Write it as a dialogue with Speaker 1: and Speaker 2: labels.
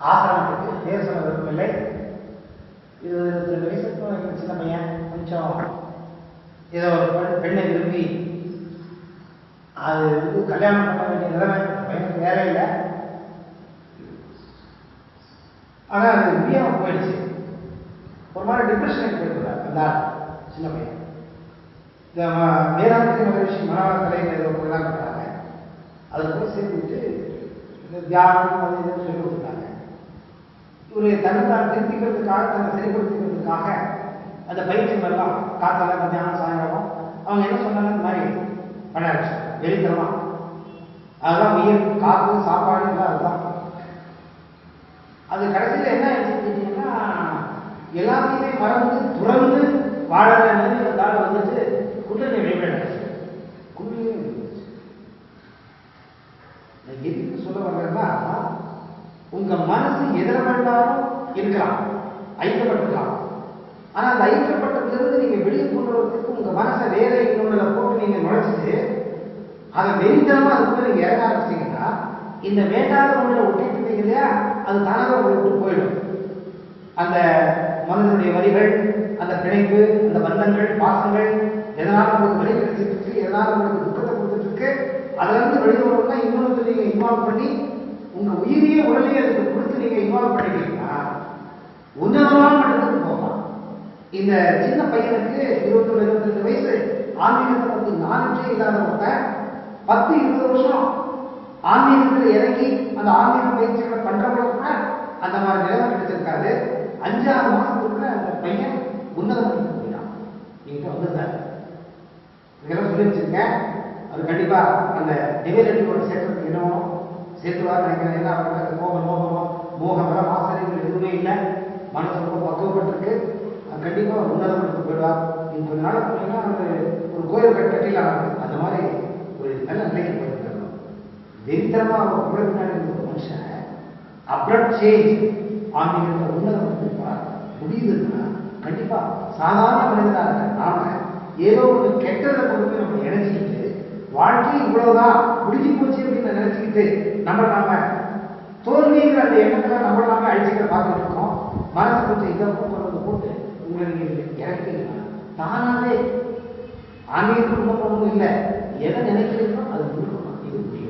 Speaker 1: ஆசிரமத்துக்கு பேர் சொல்ல விரும்பவில்லை. இது 22 வயசுக்கு சின்ன பையன், கொஞ்சம் ஏதோ ஒரு பெண்ணை விரும்பி அது கல்யாணம் பண்ண வேண்டிய நிலைமை பையனுக்கு வேற இல்லை. ஆனால் அது முடியாமல் போயிடுச்சு. ஒரு மாதிரி டிப்ரெஷனுக்கு போயிருக்கிறார் அந்த சின்ன பையன். இந்த வேதாந்தி மகரிஷி மனவள கலைஞர் ஏதோ ப்ரோக்ராம் பண்ணுறாங்க. அதில் போய் சேர்த்துட்டு இந்த தியானம் அது இதுன்னு சொல்லி கொடுத்துருக்காங்க. இவர் தன்னைத்தான் திருப்பிக்கிறதுக்காக, தன்னை சரிப்படுத்திக்கிறதுக்காக அந்த பயிற்சிகளெல்லாம் காத்தால மத்தியானம் சாயங்காலம் அவங்க என்ன சொன்னாங்க, இந்த மாதிரி பண்ண ஆரம்பிச்சாங்க வெளித்தரமா. அதுதான் உயிர், காற்று, சாப்பாடு எல்லாம் அதுதான். அது கடைசியில் என்ன ஆயிடுச்சுன்னா, எல்லாத்தையுமே மறந்து துறந்து வாழற நிலையில வந்துட்டு குள்ளனை வெளிப்படைச்சு குள்ளையே எதுக்கு சொல்ல வர்றேன்னா, உங்க மனசு எதிர வேண்டாலும் இருக்கலாம், ஐக்கப்பட்டிருக்கலாம். ஆனா அந்த ஐக்கப்பட்டதிலிருந்து நீங்க வெளியே கொண்டு வரதுக்கு உங்க மனசை வேற இன்னொன்றுல போட்டு நீங்க நுழைச்சிட்டு அதை வெறித்தனமா அதுக்குள்ள நீங்க இறங்க ஆரம்பிச்சீங்கன்னா, இந்த வேண்டாத ஒன்றை ஒட்டிட்டு இருந்தீங்க இல்லையா, அது தானாக உங்களை விட்டு போயிடும். அந்த மனதனுடைய வரிகள், அந்த பிணைப்பு, அந்த பந்தங்கள், பாசங்கள் எதனால உங்களுக்கு வழி கிடைச்சிட்டு இருக்கு, எதனால உங்களுக்கு துக்கத்தை கொடுத்துட்டு இருக்கு, அதுல இருந்து வெளியே வரணும்னா இன்னொன்று நீங்க இன்வால்வ் பண்ணி உங்க உயிரியே உடலையே அதுக்கு கொடுத்து நீங்க இன்வால்வ் பண்ணிட்டீங்கன்னா உன்னதமான மட்டத்துக்கு போகலாம். இந்த சின்ன பையனுக்கு 21-22 வயசு ஆன்மீகத்தை பத்தி நாலேஜே இல்லாதவங்க 10-20 வருஷம் ஆன்மீகத்தில் இறங்கி அந்த ஆன்மீக பயிற்சிகளை பண்றவங்க கூட அந்த மாதிரி நிலைமை கிடைச்சிருக்காது. 5-6 மாசத்துக்குள்ள அந்த பையன் உன்னத மட்டத்துக்கு போயிடான். நீங்க வந்துருந்தாரு இதெல்லாம் சொல்லி வச்சிருக்கேன். அது கண்டிப்பா அந்த டிவைடோட சேர்க்கறதுக்கு என்னவோ சேர்த்துவார் நினைக்கிறேன். ஏன்னா அவருக்கு மோகம் ஆசிரியர்கள் எதுவுமே இல்லை, மனசு ரொம்ப பக்குவப்பட்டிருக்கு. அது கண்டிப்பா உன்னத மட்டத்துக்கு போயிடுவார். நீங்க கொஞ்ச நாள் போனீங்கன்னா ஒரு கோயில் கட்டிலாம் அந்த மாதிரி ஒரு நல்ல நிலைக்கு போயிருக்காங்க. வெறித்தனமா அவர் கூட பின்னாடி இருந்த மனுஷன் அப்ரப்ட் சேஞ்ச் ஆன்மீகத்தில் உன்னத மட்டத்துக்கு முடியுதுன்னா கண்டிப்பா சாதாரண மனிதனாக இருக்க நாம ஏதோ ஒரு கெட்டதை கொண்டு நம்ம இணைச்சிக்கிட்டு வாழ்க்கை இவ்வளவுதான் முடிஞ்சு போச்சு அப்படின்னு நினைச்சுக்கிட்டு நாம தோல்விங்கிற அந்த எண்ணத்துல நாம அழிச்சுக்கிற பார்த்துட்டு இருக்கோம். மனசு கொஞ்சம் இதை போட்டு உங்களை நீங்க இறக்கிட்டீங்கன்னா தானாவே ஆன்மீக குடும்பம் இல்லை, எதை நினைக்கிறீங்களோ அது முடிக்கணும். இது முடியும்.